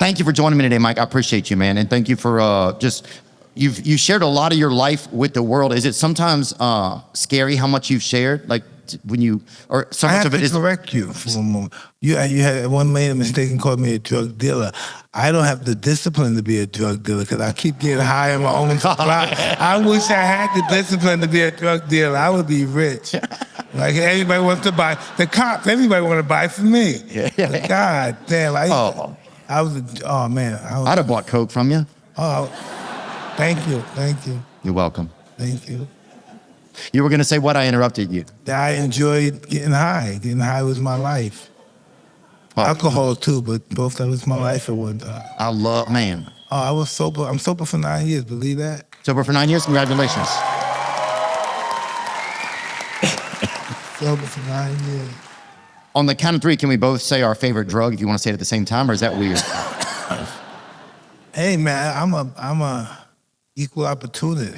thank you for joining me today, Mike. I appreciate you, man. And thank you for you shared a lot of your life with the world. Is it sometimes scary how much you've shared? Like when you, or so much of it is. I have to correct you for a moment. You had one made a mistake and called me a drug dealer. I don't have the discipline to be a drug dealer because I keep getting high on my own supply. I wish I had the discipline to be a drug dealer. I would be rich. Like everybody wants to buy, the cops, everybody want to buy from me. Yeah. God damn. Oh man. I'd have bought Coke from you. Oh, thank you. You're welcome. Thank you. You were going to say what? I interrupted you. I enjoyed getting high. Getting high was my life. Alcohol too, but both that was my life at one time. I love, man. Oh, I was sober. I'm sober for 9 years, believe that? Sober for 9 years? Congratulations. Sober for 9 years. On the count of three, can we both say our favorite drug if you want to say it at the same time, or is that weird? Hey man, I'm a equal opportunity.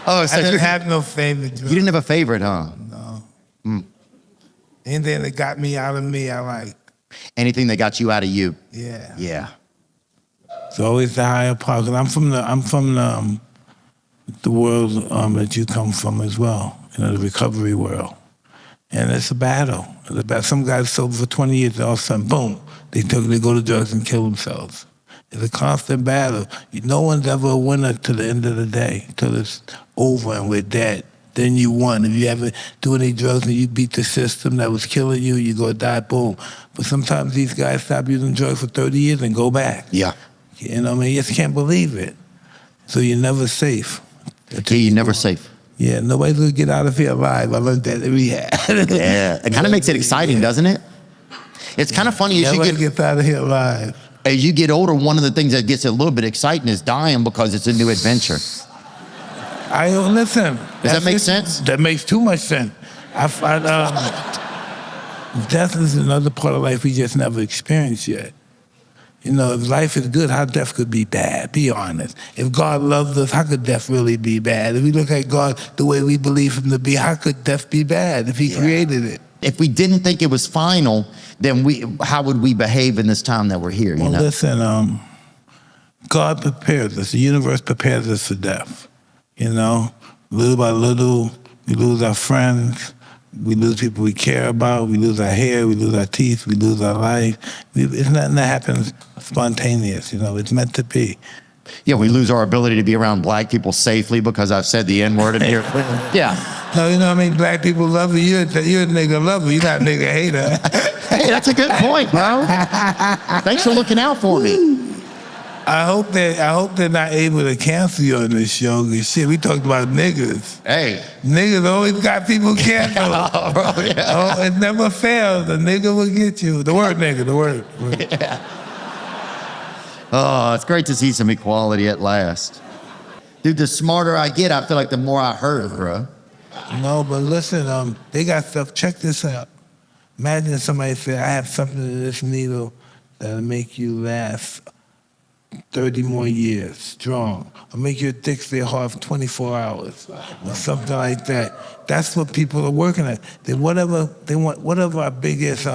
Oh, so I didn't have no favorite drug. You didn't have a favorite, huh? No. Mm. Anything that got me out of me, I like. Anything that got you out of you? Yeah. Yeah. It's always the higher power. I'm from the world that you come from as well. You know, the recovery world. And it's a battle. Some guys sober for 20 years, all of a sudden, boom, they go to drugs and kill themselves. It's a constant battle. No one's ever a winner to the end of the day, till it's over and we're dead. Then you won. If you ever do any drugs and you beat the system that was killing you, you go die, boom. But sometimes these guys stop using drugs for 30 years and go back. Yeah. You know what I mean? You just can't believe it. So you're never safe. Yeah, you're never safe. Yeah, nobody's gonna get out of here alive. I learned that in rehab. Yeah, it kind of makes it exciting, doesn't it? It's kind of funny as Nobody gets out of here alive. As you get older, one of the things that gets a little bit exciting is dying because it's a new adventure. Listen. Does that make sense? That makes too much sense. Death is another part of life we just never experienced yet. You know, if life is good, how death could be bad? Be honest. If God loved us, how could death really be bad? If we look at God the way we believe him to be, how could death be bad if he created it? If we didn't think it was final, then how would we behave in this time that we're here? You know? Listen, God prepares us. The universe prepares us for death. You know, little by little, we lose our friends. We lose people we care about. We lose our hair. We lose our teeth. We lose our life. It's nothing that happens spontaneous. You know, it's meant to be. Yeah, we lose our ability to be around black people safely because I've said the N-word in here. Yeah. No, you know what I mean? Black people love you. You're a nigga lover. You're not a nigga hater. Hey, that's a good point, bro. Thanks for looking out for me. I hope they're not able to cancel you on this show. Cause shit, we talked about niggas. Hey. Niggas always got people canceled. Oh, bro, yeah. Oh, it never fails. The nigga will get you. The word nigga, the word. Yeah. Oh, it's great to see some equality at last. Dude, the smarter I get, I feel like the more I heard, bro. No, but listen, they got stuff. Check this out. Imagine somebody said, I have something in this needle that'll make you last 30 more years strong. Or make your dick stay hard for 24 hours. Or something like that. That's what people are working at. Whatever our biggest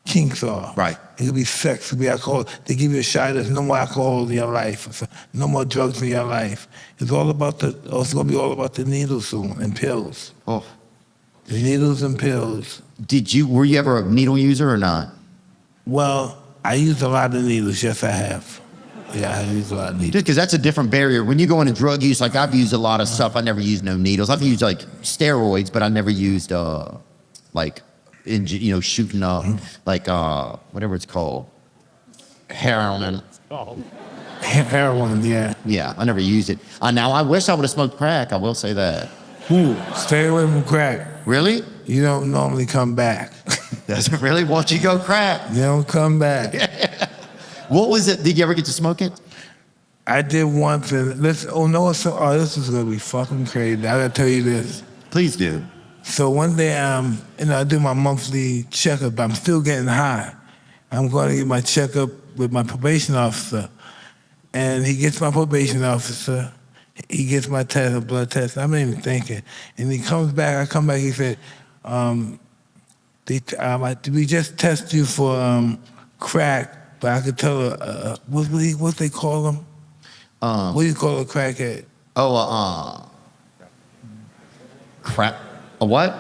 kinks are. Right. It could be sex, it could be alcohol. They give you a shot, there's no more alcohol in your life. No more drugs in your life. It's gonna be all about the needles soon and pills. Oh. The needles and pills. Were you ever a needle user or not? Well, I used a lot of needles, yes I have. Yeah, I used a lot of needles. Because that's a different barrier. When you go into drug use, like I've used a lot of stuff, I never used no needles. I've used like steroids, but I never used shooting up, like whatever it's called. Heroin. Oh. Heroin, yeah. Yeah, I never used it. Now I wish I would have smoked crack, I will say that. Stay away from crack. Really? You don't normally come back. Does it really? Once you go crack, you don't come back. What was it? Did you ever get to smoke it? I did once, and this is gonna be fucking crazy. I gotta tell you this. Please do. So one day, I do my monthly checkup, but I'm still getting high. I'm going to get my checkup with my probation officer, and he gets my probation officer. He gets my test, a blood test. I'm not even thinking. And he comes back, I come back, he said, did we just test you for crack, but I could tell what they call them? What do you call a crackhead? Crap. A what?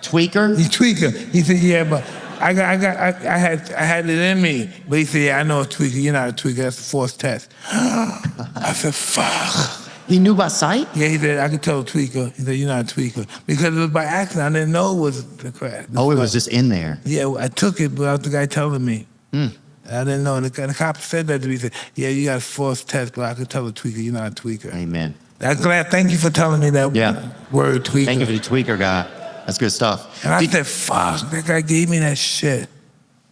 Tweaker? He tweaker. He said, yeah, but I had it in me. But he said, yeah, I know a tweaker. You're not a tweaker. That's a forced test. I said, fuck. He knew by sight? Yeah, he said, I could tell a tweaker. He said, you're not a tweaker. Because it was by accident. I didn't know it was the crack. Oh, it was just in there. Yeah, I took it without the guy telling me. I didn't know. And the cop said that to me. He said, yeah, you got a forced test, but I could tell a tweaker. You're not a tweaker. Amen. I'm glad. Thank you for telling me that word, tweaker. Thank you for the tweaker guy. That's good stuff. And I said, fuck, that guy gave me that shit.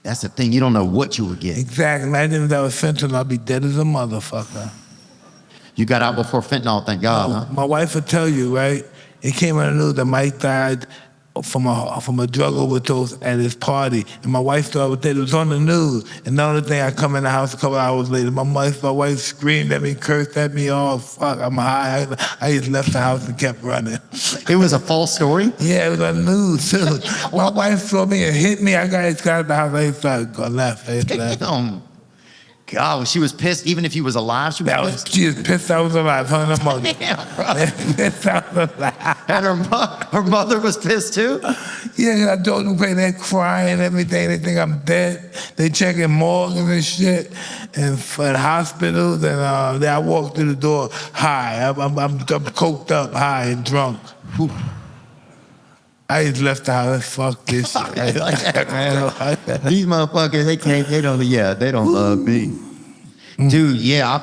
That's the thing. You don't know what you would get. Exactly. Imagine if that was fentanyl, I'd be dead as a motherfucker. You got out before fentanyl, thank God, huh? My wife would tell you, right? It came on the news that Mike died from a drug overdose at his party. And my wife thought it was on the news. And the only thing, I come in the house a couple hours later, my wife screamed at me, cursed at me, oh, fuck, I'm high. I just left the house and kept running. It was a false story? Yeah, it was on the news, too. My wife saw me and hit me. I got out of the house. I just left. God, she was pissed. Even if he was alive, she was pissed. She was pissed I was alive. Her and her mother. Damn, bro. Pissed I was alive. And her mother was pissed too? Yeah, I told them, they're crying and everything. They think I'm dead. They checking morgues and shit and hospitals. And then I walked through the door high. I'm coked up, high and drunk. Whew. I just left the house. Fuck this shit. These motherfuckers, they don't love me. Dude, yeah.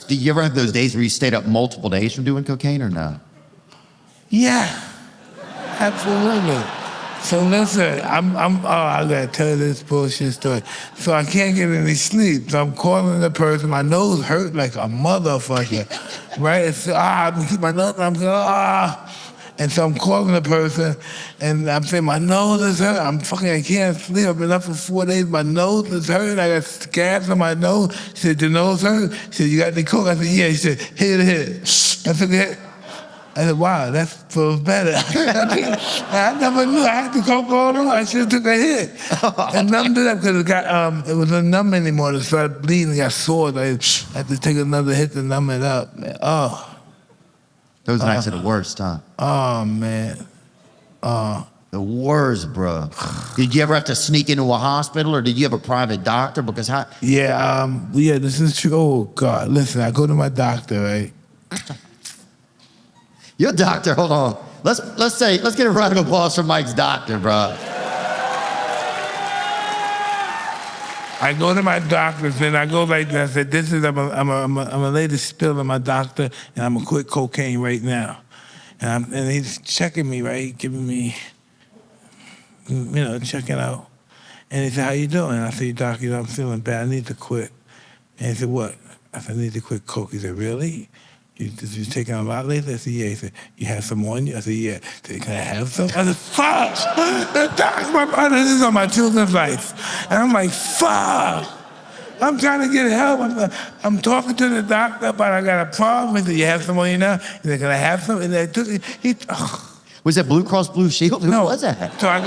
Did you ever have those days where you stayed up multiple days from doing cocaine or no? Yeah, absolutely. So listen, I gotta tell you this bullshit story. So I can't get any sleep. So I'm calling the person. My nose hurt like a motherfucker, right? It's I'm keep my nose. I'm going And so I'm calling the person, and I'm saying, my nose is hurt. I can't sleep. I've been up for 4 days. My nose is hurt. I got scabs on my nose. She said, your nose hurt? She said, you got any coke? I said, yeah. She said, hit it. I took a hit. I said, wow, that feels better. I never knew I had the coke going on. I should have took a hit. And numbed it up because it wasn't numb anymore. It started bleeding. It got sore. I had to take another hit to numb it up. Oh. Those nights are the worst, huh? Oh, man. The worst, bro. Did you ever have to sneak into a hospital, or did you have a private doctor? Because Yeah, this is true. Oh, God. Listen, I go to my doctor, right? Your doctor, hold on. Let's get a round of applause for Mike's doctor, bro. I go to my doctor's and I go like this. I said, I'm a lay this spill on my doctor, and I'm gonna quit cocaine right now. And he's checking me, right? Giving me, checking out. And he said, how you doing? I said, doc, I'm feeling bad. I need to quit. And he said, what? I said, I need to quit coke. He said, really? You taking a lot lately? I said, yeah. He said, you have some on you? I said, yeah. He said, can I have some? I said, fuck! The doc's my brother. This is on my children's life. And I'm like, fuck! I'm trying to get help. I'm talking to the doctor, but I got a problem. He said, you have some on you now? He said, can I have some? And I took it. Was that Blue Cross Blue Shield? Who was that? So I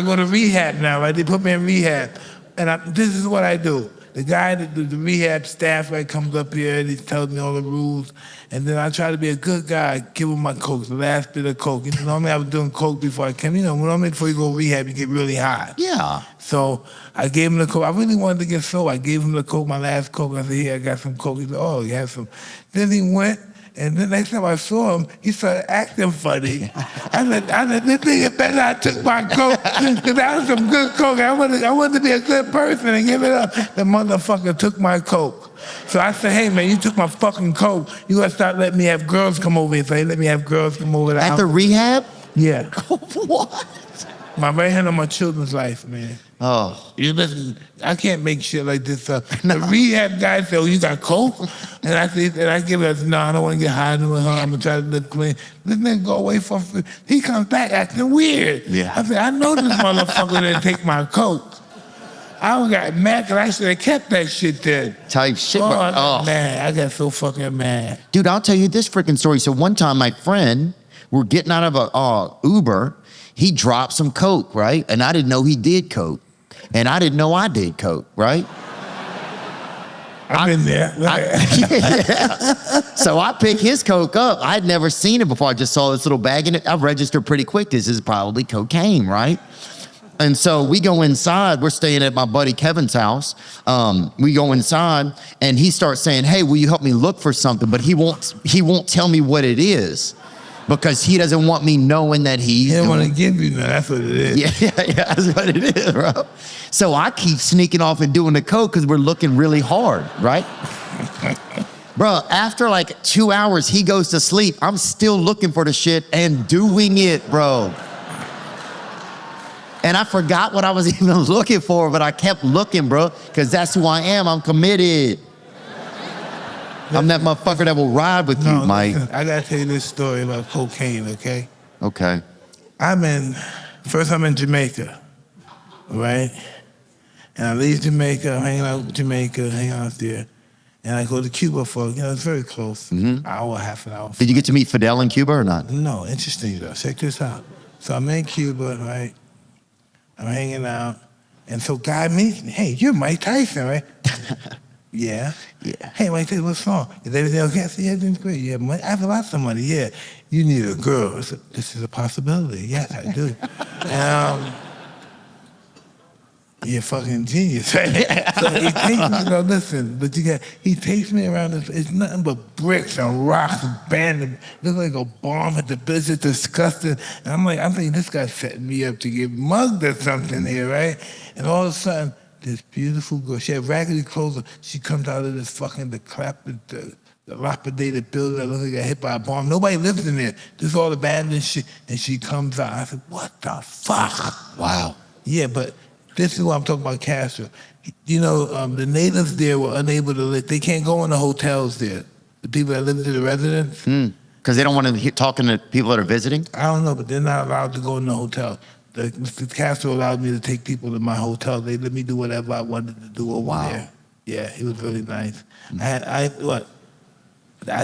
go to rehab now, right? They put me in rehab. And this is what I do. The guy, the rehab staff, right, comes up here and he tells me all the rules. And then I try to be a good guy, give him my coke, the last bit of coke. Normally I was doing coke before I came. Normally before you go to rehab, you get really high. Yeah. So I gave him the coke. I really wanted to get sober. I gave him the coke, my last coke. I said, here, I got some coke. He said, oh, you have some. Then he went, and the next time I saw him, he started acting funny. I said, this nigga better not took my coke, because that was some good coke. I wanted to be a good person and give it up. The motherfucker took my coke. So I said, hey, man, you took my fucking coke. You gotta start letting me have girls come over here. So he let me have girls come over the house. At the rehab? Yeah. What? My right hand on my children's life, man. Oh. You listen, I can't make shit like this up. The rehab guy said, oh, you got coke? And I give it, no, I don't want to get high with her. I'm going to try to live clean. This nigga go away for free. He comes back acting weird. Yeah. I said, I know this motherfucker didn't take my coke. I got mad because I should have kept that shit there. Type shit. Man, I got so fucking mad. Dude, I'll tell you this freaking story. So one time my friend, we're getting out of a Uber. He dropped some coke, right? And I didn't know he did coke. and I didn't know I did coke, right? I've been there. So I pick his coke up. I'd never seen it before. I just saw this little bag in it. I registered pretty quick. This is probably cocaine, right? And so we go inside. We're staying at my buddy Kevin's house. We go inside, and he starts saying, "Hey, will you help me look for something?" But he won't tell me what it is because he doesn't want me knowing that he's. He don't want to give you that. That's what it is. Yeah, that's what it is, bro. So I keep sneaking off and doing the coke because we're looking really hard, right? Bro, after like 2 hours, he goes to sleep. I'm still looking for the shit and doing it, bro. And I forgot what I was even looking for, but I kept looking, bro, because that's who I am. I'm committed. I'm that motherfucker that will ride with you, Mike. Listen, I gotta tell you this story about cocaine, okay? Okay. I'm in Jamaica, right? And I leave Jamaica, I'm hanging out with Jamaica, hanging out there. And I go to Cuba for, it's very close, hour, half an hour. Did you get to meet Fidel in Cuba or not? No, interesting though. Check this out. So I'm in Cuba, right? I'm hanging out. And so guy meets me. Hey, you're Mike Tyson, right? Yeah. Hey, Mike Tyson, what's wrong? Is everything okay? I said, yeah, everything's great. Yeah, I have lots of money. Yeah. You need a girl. I said, this is a possibility. Yes, I do. And, you're a fucking genius, right? So he takes me, listen, but he takes me around this, it's nothing but bricks and rocks and banded. Looks like a bomb at the business, disgusting. And I'm thinking, this guy's setting me up to get mugged or something here, right? And all of a sudden, this beautiful girl, she had raggedy clothes on. She comes out of this fucking the dilapidated building that looks like got hit by a bomb. Nobody lives in there. This is all abandoned shit. And she comes out. I said, what the fuck? Wow. Yeah, but this is what I'm talking about, Castro. The natives there were unable to live. They can't go in the hotels there. The people that live in the residents. Because they don't want to hear talking to people that are visiting? I don't know, but they're not allowed to go in the hotel. Mr. Castro allowed me to take people to my hotel. They let me do whatever I wanted to do over there. Yeah, it was really nice. I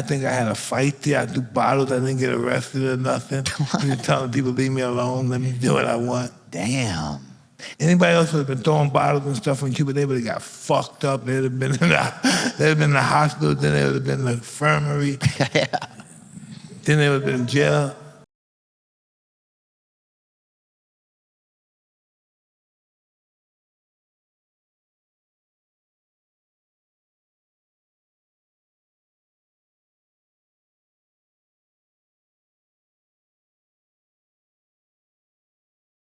think I had a fight there. I threw bottles. I didn't get arrested or nothing. He was telling people, leave me alone. Let me do what I want. Damn. Anybody else would have been throwing bottles and stuff in Cuba, they would have got fucked up. They'd have been in the hospital. Then they would have been in the infirmary. Then they would have been in jail.